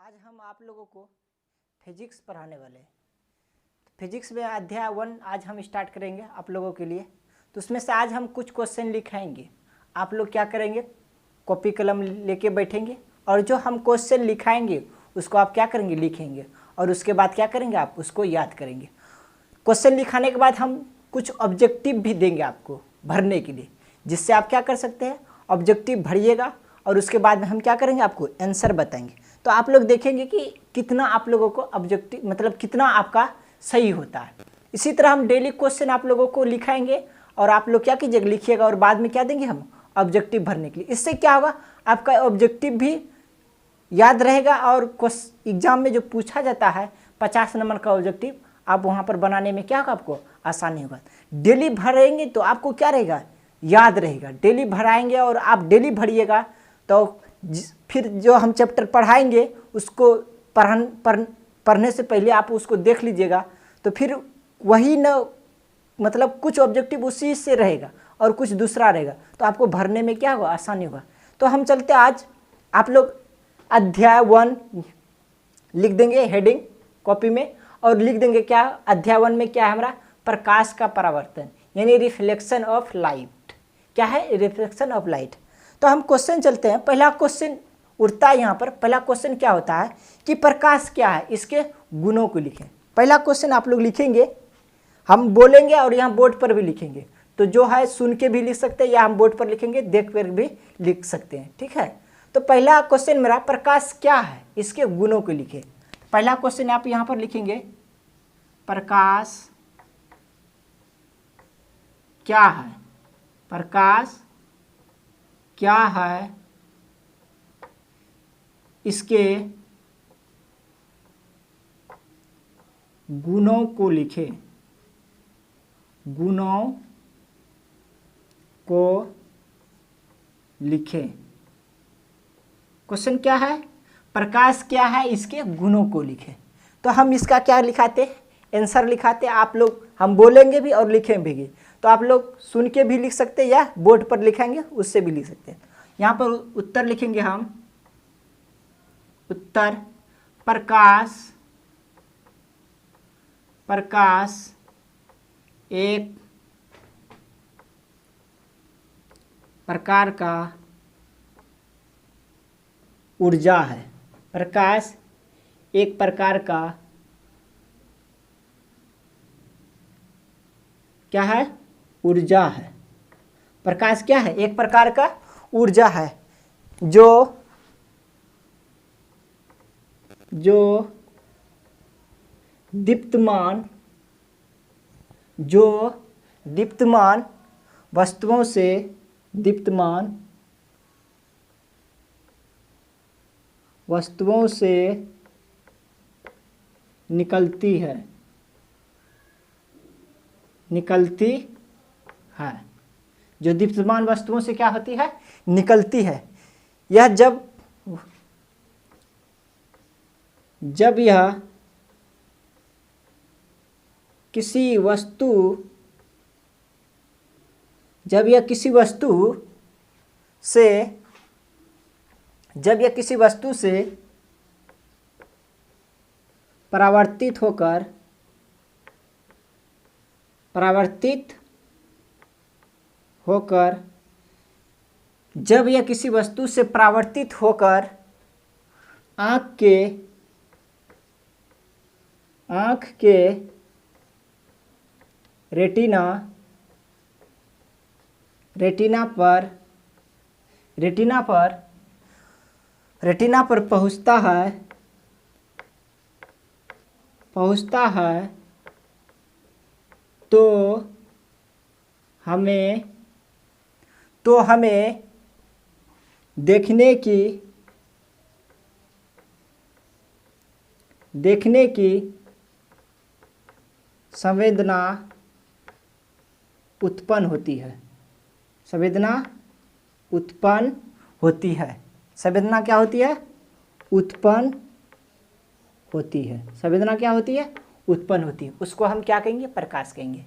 आज हम आप लोगों को फिजिक्स पढ़ाने वाले हैं। फिजिक्स में अध्याय 1 आज हम स्टार्ट करेंगे आप लोगों के लिए। तो उसमें से आज हम कुछ क्वेश्चन लिखाएंगे। आप लोग क्या करेंगे, कॉपी कलम लेके बैठेंगे और जो हम क्वेश्चन लिखाएंगे उसको आप क्या करेंगे, लिखेंगे और उसके बाद क्या करेंगे, आप उसको याद करेंगे। क्वेश्चन लिखाने के बाद हम कुछ ऑब्जेक्टिव भी देंगे आपको भरने के लिए, जिससे आप क्या कर सकते हैं, ऑब्जेक्टिव भरिएगा और उसके बाद में हम क्या करेंगे, आपको आंसर बताएंगे। तो आप लोग देखेंगे कि कितना आप लोगों को ऑब्जेक्टिव मतलब कितना आपका सही होता है। इसी तरह हम डेली क्वेश्चन आप लोगों को लिखाएंगे और आप लोग क्या कीजिएगा, लिखिएगा और बाद में क्या देंगे हम, ऑब्जेक्टिव भरने के लिए। इससे क्या होगा, आपका ऑब्जेक्टिव भी याद रहेगा और एग्जाम में जो पूछा जाता है 50 नंबर का ऑब्जेक्टिव, आप वहाँ पर बनाने में क्या होगा, आपको आसानी होगा। डेली भरेंगे तो आपको क्या रहेगा, याद रहेगा। डेली भराएंगे और आप डेली भरिएगा तो फिर जो हम चैप्टर पढ़ाएंगे उसको पढ़ने से पहले आप उसको देख लीजिएगा, तो फिर वही न मतलब कुछ ऑब्जेक्टिव उसी से रहेगा और कुछ दूसरा रहेगा, तो आपको भरने में क्या होगा, आसानी होगा। तो हम चलते आज आप लोग अध्याय 1 लिख देंगे हेडिंग कॉपी में और लिख देंगे क्या, अध्याय 1 में क्या है हमारा, प्रकाश का परावर्तन यानी रिफ्लेक्शन ऑफ लाइट। क्या है, रिफ्लेक्शन ऑफ लाइट। तो हम क्वेश्चन चलते हैं। पहला क्वेश्चन उठता है यहाँ पर। पहला क्वेश्चन क्या होता है कि प्रकाश क्या है, इसके गुणों को लिखें। पहला क्वेश्चन आप लोग लिखेंगे, हम बोलेंगे और यहाँ बोर्ड पर भी लिखेंगे। तो जो है सुन के भी लिख सकते हैं या हम बोर्ड पर लिखेंगे, देख कर भी लिख सकते हैं, ठीक है। तो पहला क्वेश्चन मेरा, प्रकाश क्या है, इसके गुणों को लिखें। पहला क्वेश्चन आप यहाँ पर लिखेंगे, प्रकाश क्या है, प्रकाश क्या है, इसके गुणों को लिखें, गुणों को लिखें। क्वेश्चन क्या है, प्रकाश क्या है, इसके गुणों को लिखें। तो हम इसका क्या लिखाते हैं, आंसर लिखाते हैं। आप लोग, हम बोलेंगे भी और लिखें भी। तो आप लोग सुन के भी लिख सकते हैं या बोर्ड पर लिखेंगे उससे भी लिख सकते हैं। यहाँ पर उत्तर लिखेंगे हम, उत्तर प्रकाश एक प्रकार का ऊर्जा है। प्रकाश एक प्रकार का क्या है, ऊर्जा है। प्रकाश क्या है, एक प्रकार का ऊर्जा है जो दीप्तमान वस्तुओं से निकलती है जो दीप्तमान वस्तुओं से क्या होती है, निकलती है। यह जब यह किसी वस्तु से परावर्तित होकर आँख के रेटिना पर पहुँचता है तो हमें देखने की संवेदना उत्पन्न होती है। संवेदना क्या होती है, उत्पन्न होती है। संवेदना क्या होती है, उत्पन्न होती है। उसको हम क्या कहेंगे, प्रकाश कहेंगे।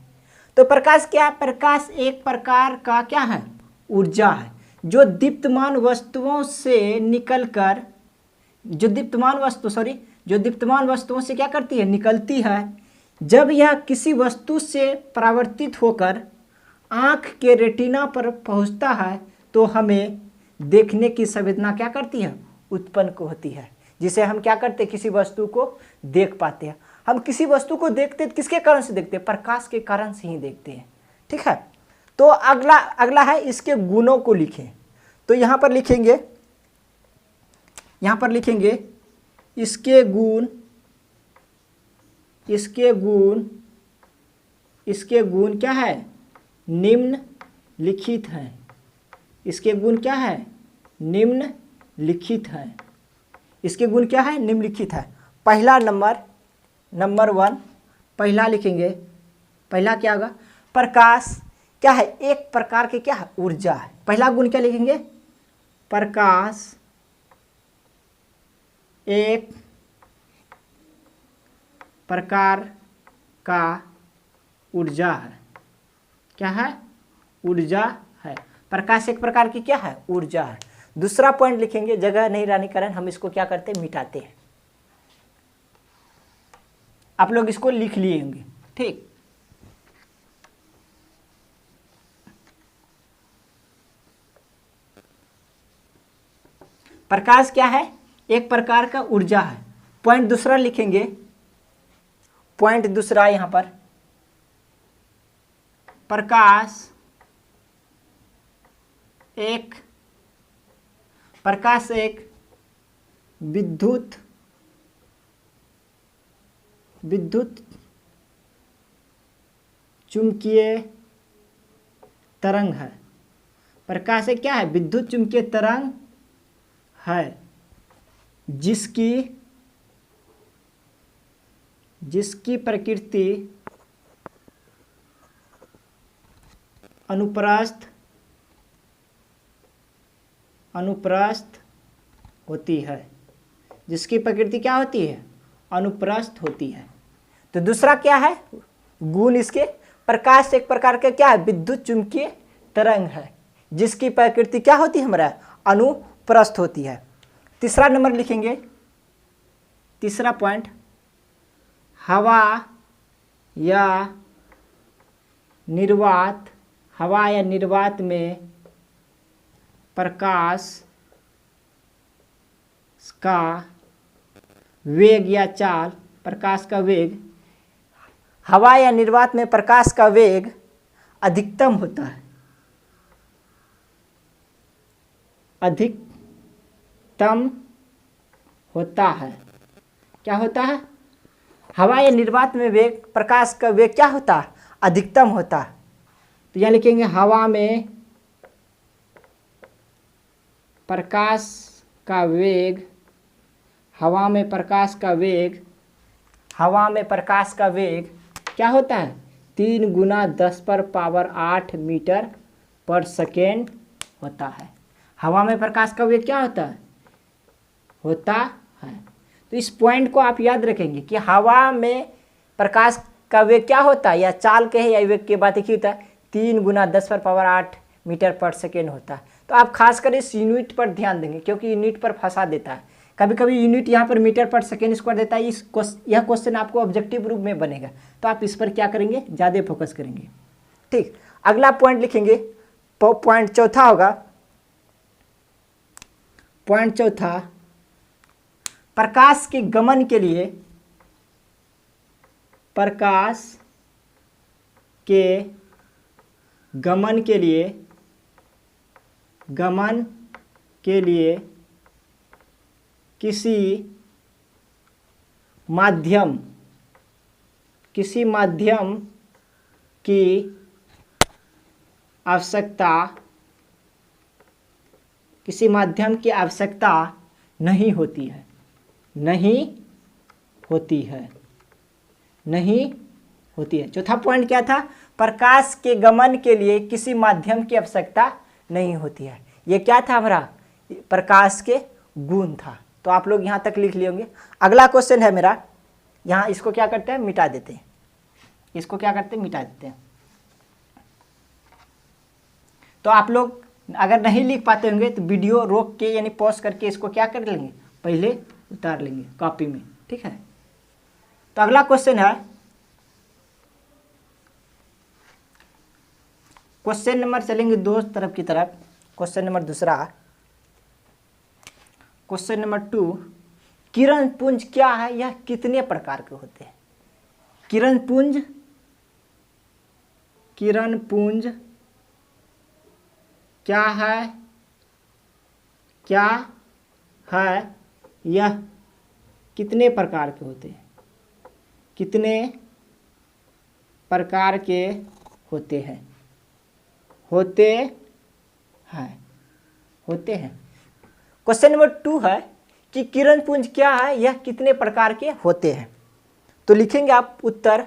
तो प्रकाश क्या, प्रकाश एक प्रकार का क्या है, ऊर्जा है, जो दीप्तमान वस्तुओं से निकलकर जो दीप्तमान वस्तुओं से क्या करती है, निकलती है। जब यह किसी वस्तु से परावर्तित होकर आँख के रेटिना पर पहुंचता है तो हमें देखने की संवेदना क्या करती है, उत्पन्न होती है, जिसे हम क्या करते हैं, किसी वस्तु को देख पाते हैं। हम किसी वस्तु को देखते हैं किसके कारण से देखते हैं, प्रकाश के कारण से ही देखते हैं। ठीक है, तो अगला है इसके गुणों को लिखें। तो यहाँ पर लिखेंगे इसके गुण क्या है, निम्नलिखित हैं। इसके गुण क्या है, निम्नलिखित हैं। इसके गुण क्या है, निम्नलिखित है। पहला नंबर 1 पहला लिखेंगे। पहला क्या होगा, प्रकाश क्या है, एक प्रकार की क्या है, ऊर्जा है। पहला गुण क्या लिखेंगे, प्रकाश एक प्रकार का ऊर्जा है। क्या है, ऊर्जा है। प्रकाश एक प्रकार की क्या है, ऊर्जा है। दूसरा पॉइंट लिखेंगे, जगह नहीं रहने के कारण हम इसको क्या करते हैं, मिटाते हैं। आप लोग इसको लिख लिए होंगे। ठीक, प्रकाश क्या है, एक प्रकार का ऊर्जा है। पॉइंट दूसरा लिखेंगे, पॉइंट दूसरा यहां पर, प्रकाश एक विद्युत चुंबकीय तरंग है। प्रकाश एक क्या है, विद्युत चुंबकीय तरंग है, जिसकी प्रकृति अनुप्रस्थ होती है। जिसकी प्रकृति क्या होती है, अनुप्रस्थ होती है। तो दूसरा क्या है गुण इसके, प्रकाश एक प्रकार का क्या है, विद्युत चुंबकीय तरंग है, जिसकी प्रकृति क्या होती है, हमारा अनुप्रस्थ होती है। तीसरा नंबर लिखेंगे, तीसरा पॉइंट, हवा या निर्वात में प्रकाश का वेग या चाल, प्रकाश का वेग, हवा या निर्वात में प्रकाश का वेग अधिकतम होता है। अधिकतम होता है। क्या होता है, हवा या निर्वात में वेग, प्रकाश का वेग क्या होता है, अधिकतम होता है। तो यह लिखेंगे, हवा में प्रकाश का वेग, हवा में प्रकाश का वेग क्या होता है, 3 गुना 10⁻8 मीटर पर सेकेंड होता है। हवा में प्रकाश का वेग क्या होता है। तो इस पॉइंट को आप याद रखेंगे कि हवा में प्रकाश का वेग क्या होता है, या चाल के है या वेग के बात एक ही होता है, 3 गुना 10⁻8 मीटर पर सेकेंड होता है। तो आप खासकर इस यूनिट पर ध्यान देंगे, क्योंकि यूनिट पर फंसा देता है। कभी कभी यूनिट यहाँ पर मीटर पर सेकेंड स्क्वायर देता है। यह क्वेश्चन आपको ऑब्जेक्टिव रूप में बनेगा, तो आप इस पर क्या करेंगे, ज़्यादा फोकस करेंगे। ठीक, अगला पॉइंट लिखेंगे, पॉइंट चौथा होगा, पॉइंट चौथा, प्रकाश के गमन के लिए, प्रकाश के गमन के लिए किसी माध्यम की आवश्यकता नहीं होती है। चौथा पॉइंट क्या था, प्रकाश के गमन के लिए किसी माध्यम की आवश्यकता नहीं होती है। ये क्या था, हमारा प्रकाश के गुण था। तो आप लोग यहाँ तक लिख लिए होंगे। अगला क्वेश्चन है मेरा, यहाँ इसको क्या करते हैं, मिटा देते हैं। मिटा देते हैं। तो आप लोग अगर नहीं लिख पाते होंगे तो वीडियो रोक के यानी पॉज करके इसको क्या कर लेंगे, पहले उतार लेंगे कॉपी में, ठीक है। तो अगला क्वेश्चन है, क्वेश्चन नंबर चलेंगे दो तरफ की तरफ। क्वेश्चन नंबर दूसरा, क्वेश्चन नंबर 2, किरण पुंज क्या है, यह कितने प्रकार के होते हैं। किरण पुंज क्या है, यह कितने प्रकार के होते हैं, कितने प्रकार के होते हैं, क्वेश्चन नंबर 2 है कि किरण पुंज क्या है, यह कितने प्रकार के होते हैं। तो लिखेंगे आप उत्तर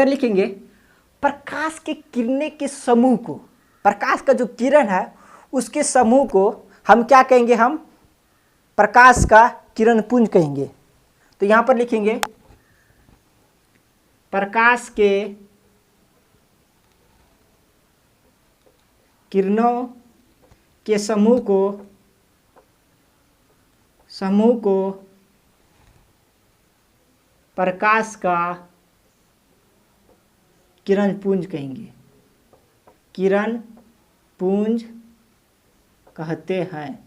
लिखेंगे, प्रकाश के किरणें के समूह को, प्रकाश का जो किरण है उसके समूह को हम क्या कहेंगे, हम प्रकाश का किरण पुंज कहेंगे। तो यहां पर लिखेंगे प्रकाश के किरणों के समूह को प्रकाश का किरण पुंज कहेंगे, किरण पुंज कहते हैं,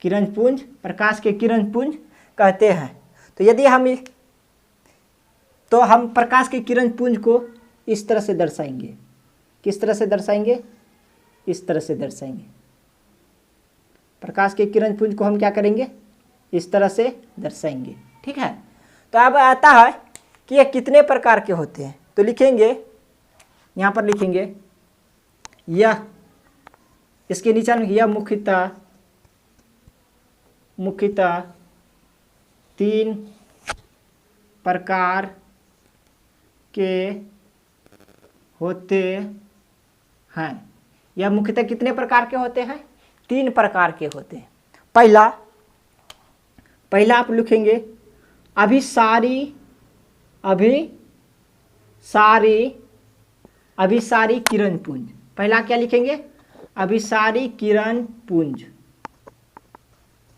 किरण पुंज, प्रकाश के किरण पुंज कहते हैं। तो यदि हम प्रकाश के किरण पुंज को इस तरह से दर्शाएंगे, किस तरह से दर्शाएंगे, इस तरह से दर्शाएंगे। प्रकाश के किरण पुंज को हम क्या करेंगे, इस तरह से दर्शाएंगे, ठीक है। तो अब आता है कि ये कितने प्रकार के होते हैं। तो लिखेंगे, यहाँ पर लिखेंगे यह, इसके नीचे में यह मुख्यतः 3 प्रकार के होते हैं। यह मुख्यतः कितने प्रकार के होते हैं, 3 प्रकार के होते हैं। पहला आप लिखेंगे अभिसारी किरण पुंज। पहला क्या लिखेंगे, अभिसारी किरण पुंज।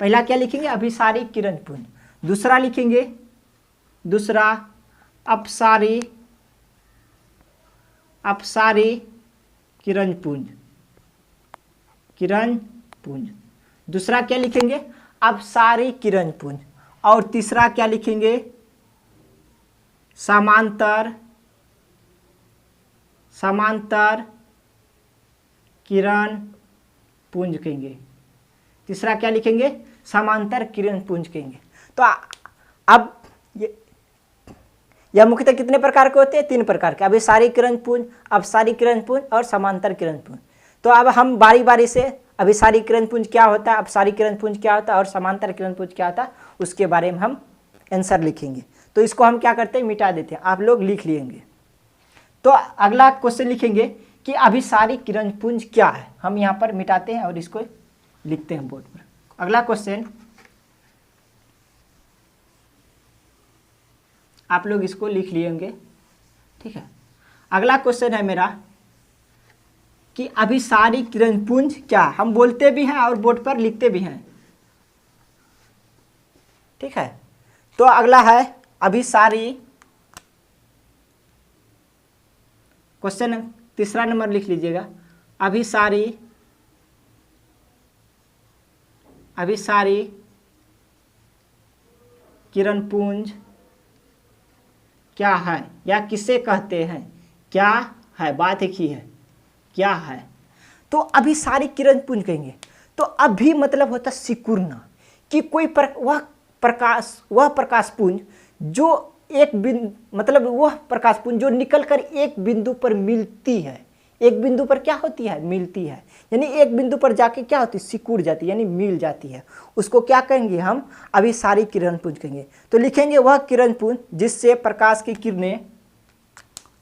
पहला क्या लिखेंगे, अभिसारी किरण पुंज। दूसरा लिखेंगे, अपसारी किरण पुंज। दूसरा क्या लिखेंगे, अपसारी किरण पुंज। और तीसरा क्या लिखेंगे, समांतर किरण पुंज कहेंगे। तीसरा क्या लिखेंगे, समांतर किरण पुंज कहेंगे। तो अब यह मुख्यतः कितने प्रकार के होते हैं, 3 प्रकार के, अभिसारी किरण पुंज, अपसारी किरण पुंज और समांतर किरण पुंज। तो अब हम बारी बारी से अभिसारी किरण पुंज क्या होता है, अपसारी किरण पुंज क्या होता है और समांतर किरण पुंज क्या होता है उसके बारे में हम आंसर लिखेंगे। तो इसको हम क्या करते हैं, मिटा देते हैं, आप लोग लिख लेंगे। तो अगला क्वेश्चन लिखेंगे कि अभिसारी किरण पुंज क्या है। हम यहाँ पर मिटाते हैं और इसको लिखते हैं बोर्ड पर। अगला क्वेश्चन, आप लोग इसको लिख लिए होंगे, ठीक है। अगला क्वेश्चन है मेरा कि अभिसारी किरण पुंज क्या, हम बोलते भी हैं और बोर्ड पर लिखते भी हैं, ठीक है। तो अगला है अभिसारी, क्वेश्चन तीसरा नंबर लिख लीजिएगा, अभिसारी किरण पुंज क्या है या किसे कहते हैं, क्या है, बात एक ही है, क्या है। तो अभिसारी किरण पुंज कहेंगे। तो अभी मतलब होता सिकुड़ना, कि कोई वह प्रकाश पुंज जो एक बिंदु, मतलब वह प्रकाश पुंज जो निकलकर एक बिंदु पर मिलती है, एक बिंदु पर क्या होती है, मिलती है, यानी एक बिंदु पर जाके क्या होती है, सिकुड़ जाती है, यानी मिल जाती है, उसको क्या कहेंगे हम, अभिसारी किरण पुंज कहेंगे। तो लिखेंगे वह किरण पुंज जिससे प्रकाश की किरणें,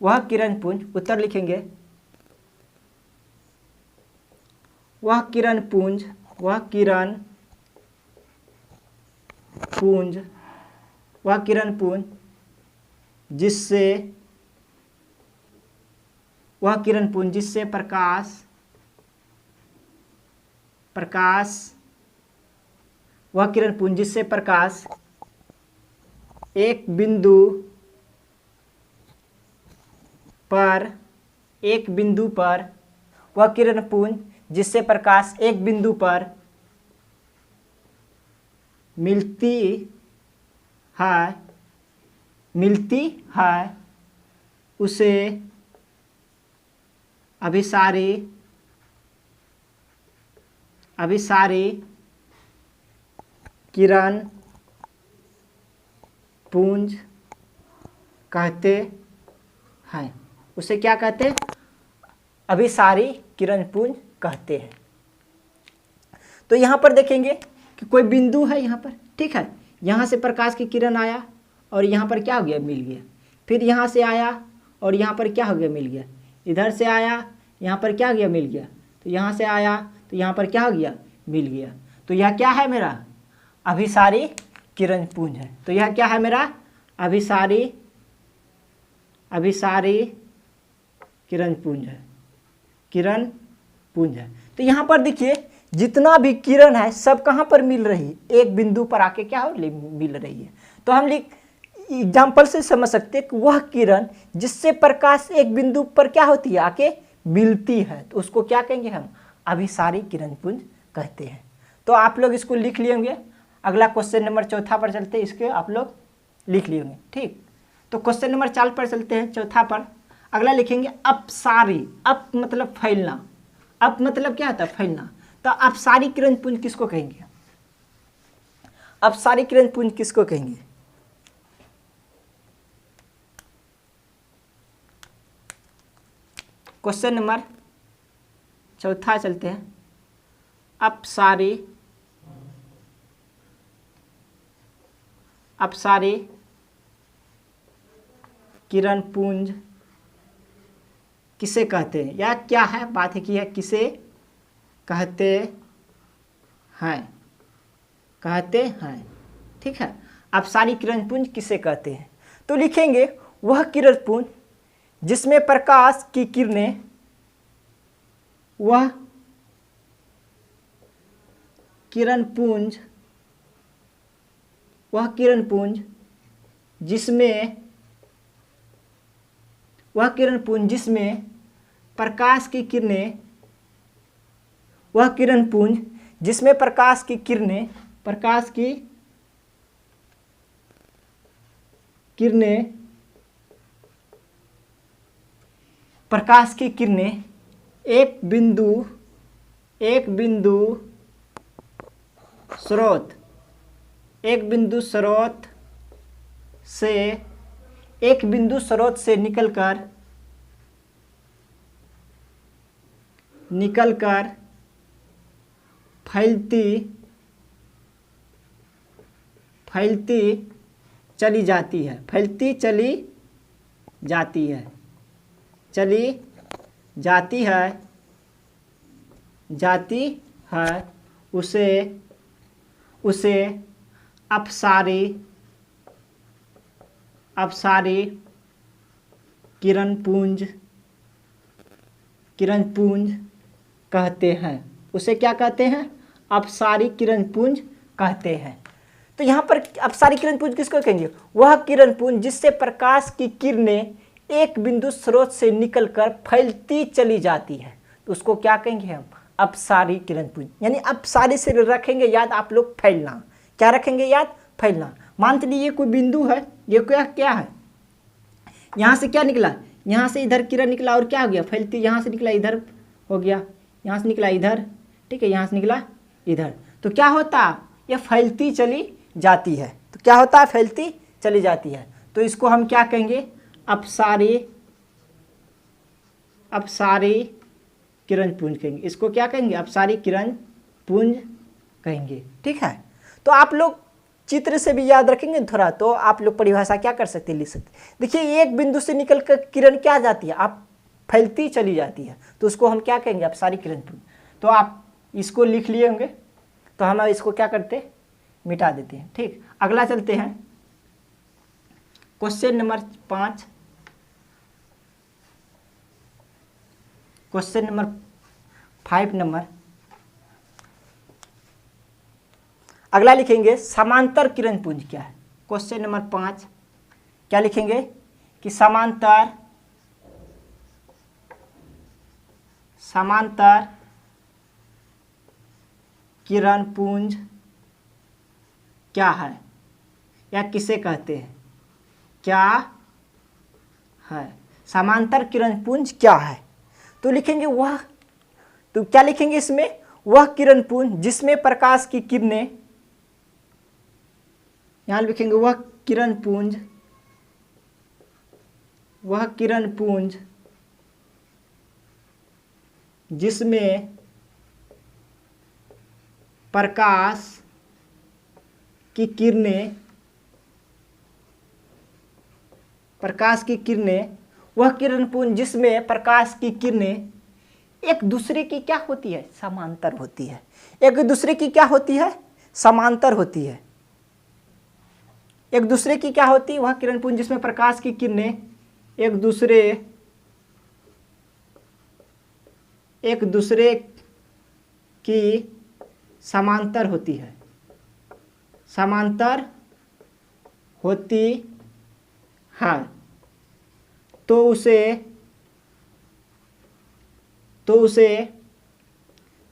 वह किरण पुंज, उत्तर लिखेंगे वह किरण पुंज जिससे प्रकाश प्रकाश, वह किरण पुंज जिससे प्रकाश एक बिंदु पर, वह किरण पुंज जिससे प्रकाश एक बिंदु पर मिलती है उसे अभिसारी किरण पुंज कहते हैं। उसे क्या कहते हैं? अभिसारी किरण पुंज कहते हैं। तो यहाँ पर देखेंगे कि कोई बिंदु है यहाँ पर, ठीक है। यहाँ से प्रकाश की किरण आया और यहाँ पर क्या हो गया? मिल गया। फिर यहाँ से आया और यहाँ पर क्या हो गया? मिल गया। इधर से आया, यहाँ पर क्या हो गया? मिल गया। तो यहाँ से आया तो यहाँ पर क्या हो गया? मिल गया। तो यह क्या है? मेरा अभिसारी किरण पुंज है। तो यह क्या है? मेरा अभिसारी किरण पुंज है। तो यहाँ पर देखिए जितना भी किरण है सब कहाँ पर मिल रही है? एक बिंदु पर आके क्या हो मिल रही है। तो हम एग्जाम्पल से समझ सकते हैं कि वह किरण जिससे प्रकाश एक बिंदु पर क्या होती है? आके मिलती है, तो उसको क्या कहेंगे? हम अभिसारी किरण पुंज कहते हैं। तो आप लोग इसको लिख लिए होंगे। अगला क्वेश्चन नंबर 4 पर चलते हैं, इसके आप लोग लिख लिए होंगे, ठीक। तो क्वेश्चन नंबर 4 पर चलते हैं, 4 पर। अगला लिखेंगे अपसारी। अप मतलब फैलना, अप मतलब क्या होता है? फैलना। तो अपसारी किरण पुंज किसको कहेंगे? अपसारी किरण पुंज किसको कहेंगे? क्वेश्चन नंबर 4 चलते हैं। अपसारी किरण पुंज किसे कहते हैं? या क्या है? बात है कि है किसे कहते हैं, ठीक है। अपसारी किरण पुंज किसे कहते हैं? तो लिखेंगे वह किरण पुंज जिसमें प्रकाश की किरणें, वह किरण पुंज जिसमें प्रकाश की किरणें, वह किरण पुंज जिसमें प्रकाश की किरणें एक बिंदु स्रोत से निकलकर फैलती चली जाती है उसे अपसारी किरण पुंज कहते हैं। उसे क्या कहते हैं? अपसारी किरण पुंज कहते हैं। तो यहाँ पर अपसारी किरण पुंज किसको कहेंगे? वह किरण पुंज जिससे प्रकाश की किरणें एक बिंदु स्रोत से निकलकर फैलती चली जाती है, तो उसको क्या कहेंगे हम? अपसारी किरण पुंज। यानी अपसारी से रखेंगे याद आप लोग फैलना। क्या रखेंगे याद? फैलना। मान लीजिए कोई बिंदु है, ये क्या है? यहाँ से क्या निकला? यहाँ से इधर किरण निकला और क्या हो गया? फैलती। यहाँ से निकला इधर हो गया, यहाँ से निकला इधर, ठीक है, यहाँ से निकला इधर। तो क्या होता? ये फैलती चली जाती है। तो क्या होता है? फैलती चली जाती है। तो इसको हम क्या कहेंगे? अपसारी किरण पुंज कहेंगे। इसको क्या कहेंगे? अपसारी किरण पुंज कहेंगे, ठीक है। तो आप लोग चित्र से भी याद रखेंगे थोड़ा, तो आप लोग परिभाषा क्या कर सकते हैं? लिख सकते। देखिए एक बिंदु से निकल कर किरण क्या जाती है? आप फैलती चली जाती है, तो उसको हम क्या कहेंगे? अपसारी किरण पुंज। तो आप इसको लिख लिए होंगे, तो हम इसको क्या करते? मिटा देते हैं, ठीक। अगला चलते हैं, क्वेश्चन नंबर 5। क्वेश्चन नंबर 5 अगला लिखेंगे समांतर किरण पुंज क्या है। क्वेश्चन नंबर 5 क्या लिखेंगे कि समांतर किरण पुंज क्या है या किसे कहते हैं, क्या है समांतर किरण पुंज क्या है। तो लिखेंगे वह, तो क्या लिखेंगे इसमें, वह किरण पुंज जिसमें प्रकाश की किरणें, यहां लिखेंगे वह किरण पुंज जिसमें प्रकाश की किरणें, वह किरण पुंज जिसमें प्रकाश की किरणें एक दूसरे की क्या होती है, समांतर होती है। एक दूसरे की क्या होती है, समांतर होती है। एक दूसरे की क्या होती है, वह किरण पुंज जिसमें प्रकाश की किरणें एक दूसरे की समांतर होती है, समांतर होती है, तो उसे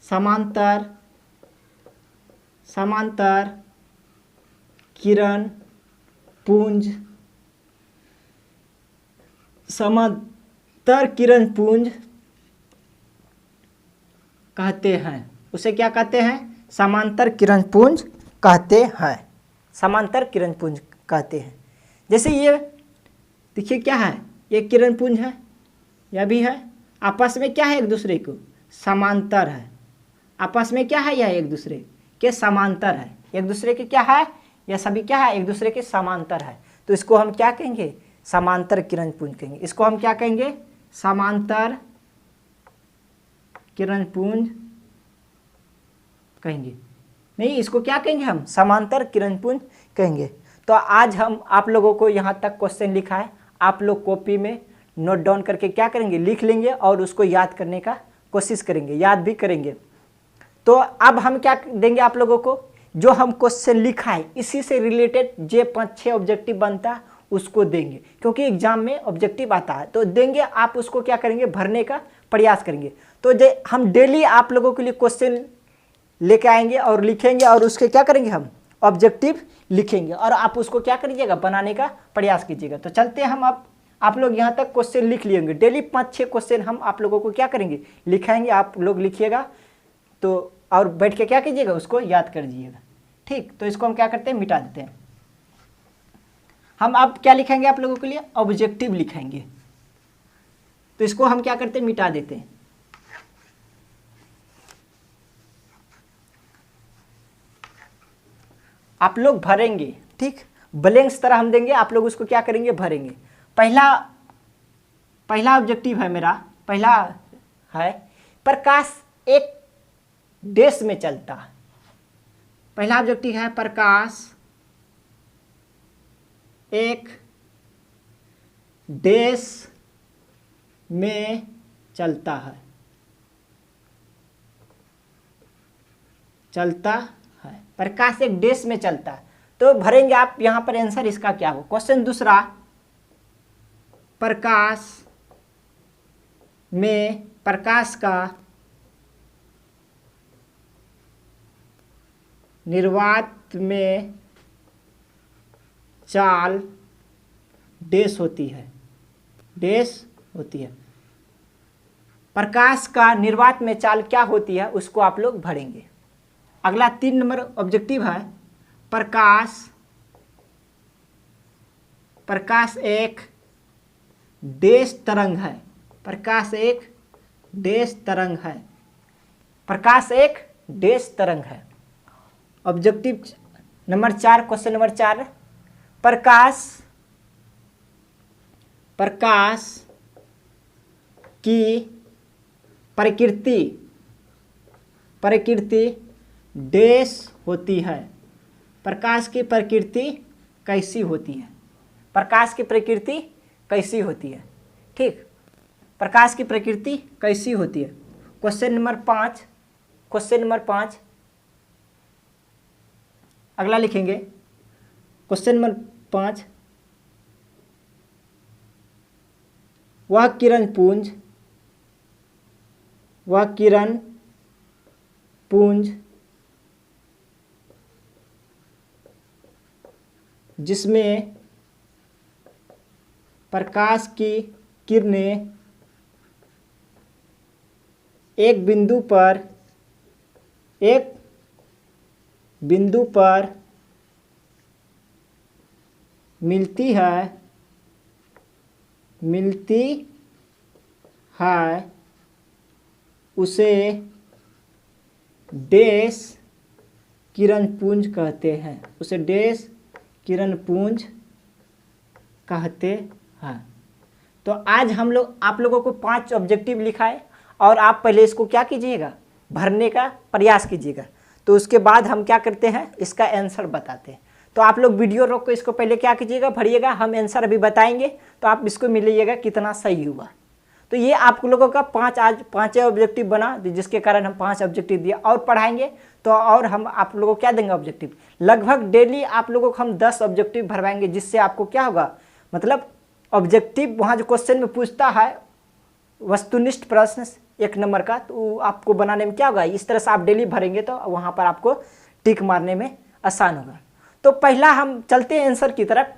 समांतर किरण पुंज कहते हैं। उसे क्या कहते हैं, समांतर किरण पुंज कहते हैं। समांतर किरण पुंज कहते हैं। जैसे ये देखिए क्या है, ये किरण पुंज है, यह भी है, आपस में क्या है, एक दूसरे को समांतर है। आपस में क्या है, यह एक दूसरे के समांतर है। एक दूसरे के क्या है, यह सभी क्या है, एक दूसरे के समांतर है। तो इसको हम क्या कहेंगे, समांतर किरण पुंज कहेंगे। इसको हम क्या कहेंगे, समांतर किरण पुंज कहेंगे। नहीं, इसको क्या कहेंगे हम, समांतर किरण पुंज कहेंगे। तो आज हम आप लोगों को यहाँ तक क्वेश्चन लिखा है, आप लोग कॉपी में नोट डाउन करके क्या करेंगे, लिख लेंगे और उसको याद करने का कोशिश करेंगे, याद भी करेंगे। तो अब हम क्या देंगे आप लोगों को, जो हम क्वेश्चन लिखा है इसी से रिलेटेड जो 5-6 ऑब्जेक्टिव बनता है उसको देंगे, क्योंकि एग्जाम में ऑब्जेक्टिव आता है तो देंगे। आप उसको क्या करेंगे, भरने का प्रयास करेंगे। तो हम डेली आप लोगों के लिए क्वेश्चन लेके आएंगे और लिखेंगे और उसके क्या करेंगे, हम ऑब्जेक्टिव लिखेंगे और आप उसको क्या करिएगा, बनाने का प्रयास कीजिएगा। तो चलते हैं हम, आप लोग यहाँ तक क्वेश्चन लिख लिएंगे। डेली 5-6 क्वेश्चन हम आप लोगों को क्या करेंगे, लिखाएंगे, आप लोग लिखिएगा तो, और बैठ के क्या कीजिएगा, उसको याद कर दीजिएगा। ठीक, तो इसको हम क्या करते हैं, मिटा देते हैं। हम अब क्या लिखेंगे आप लोगों के लिए, ऑब्जेक्टिव लिखेंगे। तो इसको हम क्या करते हैं, मिटा देते हैं। आप लोग भरेंगे, ठीक, ब्लैंक्स तरह हम देंगे, आप लोग उसको क्या करेंगे, भरेंगे। पहला ऑब्जेक्टिव है मेरा, पहला है प्रकाश एक देश में चलता है। पहला ऑब्जेक्टिव है प्रकाश एक देश में चलता है, प्रकाश एक देश में चलता है। तो भरेंगे आप यहां पर आंसर इसका क्या हो। क्वेश्चन दूसरा, प्रकाश का निर्वात में चाल डैश होती है, प्रकाश का निर्वात में चाल क्या होती है, उसको आप लोग भरेंगे। अगला 3 नंबर ऑब्जेक्टिव है प्रकाश एक डैश तरंग है, प्रकाश एक डैश तरंग है। ऑब्जेक्टिव नंबर 4, क्वेश्चन नंबर 4, प्रकाश की प्रकृति डैश होती है, प्रकाश की प्रकृति कैसी होती है, प्रकाश की प्रकृति कैसी होती है। ठीक, प्रकाश की प्रकृति कैसी होती है। क्वेश्चन नंबर 5, अगला लिखेंगे क्वेश्चन नंबर 5, वह किरण पुंज जिसमें प्रकाश की किरणें एक बिंदु पर मिलती है उसे डैश किरणपुंज कहते हैं। उसे डैश किरणपुंज कहते हैं। तो आज हम लोग आप लोगों को 5 ऑब्जेक्टिव लिखा है और आप पहले इसको क्या कीजिएगा, भरने का प्रयास कीजिएगा। तो उसके बाद हम क्या करते हैं, इसका आंसर बताते हैं। तो आप लोग वीडियो रोक को इसको पहले क्या कीजिएगा, भरिएगा। हम आंसर अभी बताएंगे तो आप इसको मिलिएगा कितना सही हुआ। तो ये आप लोगों का आज 5 ऑब्जेक्टिव बना, जिसके कारण हम 5 ऑब्जेक्टिव दिया और पढ़ाएंगे तो और हम आप लोगों को क्या देंगे ऑब्जेक्टिव। लगभग डेली आप लोगों को हम 10 ऑब्जेक्टिव भरवाएंगे, जिससे आपको क्या होगा, मतलब ऑब्जेक्टिव वहाँ जो क्वेश्चन में पूछता है वस्तुनिष्ठ प्रश्न 1 नंबर का, तो आपको बनाने में क्या होगा, इस तरह से आप डेली भरेंगे तो वहाँ पर आपको टिक मारने में आसान होगा। तो पहला हम चलते हैं आंसर की तरफ।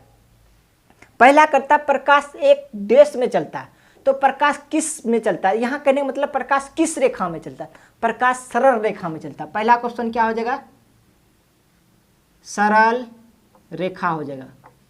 पहला करता प्रकाश एक डैश में चलता है। तो प्रकाश किस में चलता है, यहाँ कहने का मतलब प्रकाश किस रेखा में चलता है, प्रकाश सरल रेखा में चलता है। पहला क्वेश्चन क्या हो जाएगा, सरल रेखा हो जाएगा।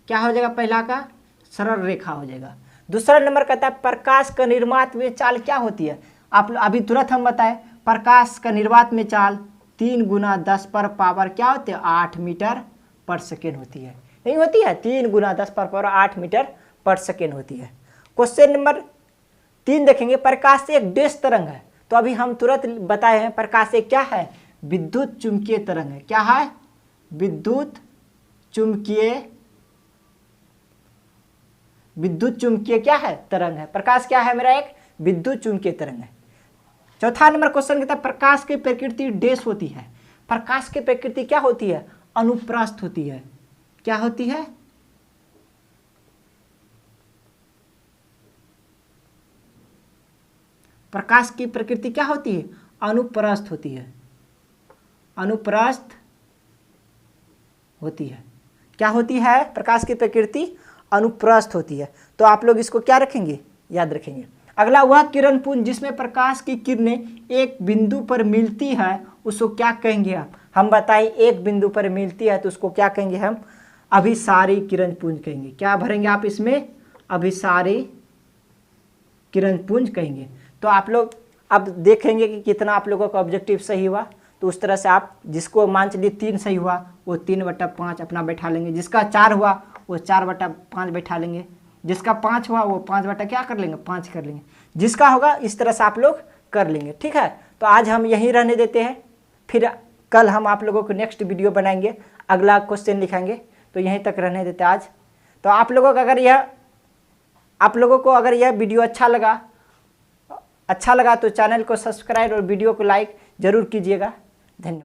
क्या हो जाएगा, पहला का सरल रेखा हो जाएगा। दूसरा नंबर कहता है प्रकाश का निर्वात में चाल क्या होती है। आप अभी तुरंत हम बताएं, प्रकाश का निर्वात में चाल 3 × 10 पर पावर क्या होती है, 8 मीटर पर सेकेंड होती है। नहीं होती है, 3 × 10 पर पावर 8 मीटर पर सेकेंड होती है। क्वेश्चन नंबर 3 देखेंगे, प्रकाश एक डैश तरंग है। तो अभी हम तुरंत बताए हैं प्रकाश एक क्या है, विद्युत चुंबकीय तरंग है। क्या है, विद्युत चुंबकीय क्या है, तरंग है। प्रकाश क्या है मेरा, एक विद्युत चुंबकीय तरंग है। चौथा नंबर क्वेश्चन कहता है प्रकाश की प्रकृति डैश होती है। प्रकाश की प्रकृति क्या होती है, अनुप्रस्थ होती है। क्या होती है, प्रकाश की प्रकृति क्या होती है, अनुप्रस्थ होती है। अनुप्रस्थ होती है। क्या होती है, प्रकाश की प्रकृति अनुप्रस्थ होती है। तो आप लोग इसको क्या रखेंगे, याद रखेंगे। अगला, वह किरणपुंज जिसमें प्रकाश की किरणें एक बिंदु पर मिलती है उसको क्या कहेंगे आप। हम बताइए, एक बिंदु पर मिलती है तो उसको क्या कहेंगे हम, अभिसारी किरणपुंज कहेंगे। क्या भरेंगे आप इसमें, अभिसारी किरणपुंज कहेंगे। तो आप लोग अब देखेंगे कि कितना आप लोगों का ऑब्जेक्टिव सही हुआ। तो उस तरह से आप जिसको मान चलिए 3 सही हुआ वो 3/5 अपना बैठा लेंगे, जिसका 4 हुआ वो 4/5 बैठा लेंगे, जिसका 5 हुआ वो 5 क्या कर लेंगे, 5 कर लेंगे, जिसका होगा इस तरह से आप लोग कर लेंगे। ठीक है, तो आज हम यहीं रहने देते हैं, फिर कल हम आप लोगों को नेक्स्ट वीडियो बनाएंगे, अगला क्वेश्चन लिखाएंगे। तो यहीं तक रहने देते आज। तो आप लोगों को अगर यह वीडियो अच्छा लगा तो चैनल को सब्सक्राइब और वीडियो को लाइक ज़रूर कीजिएगा। धन्यवाद।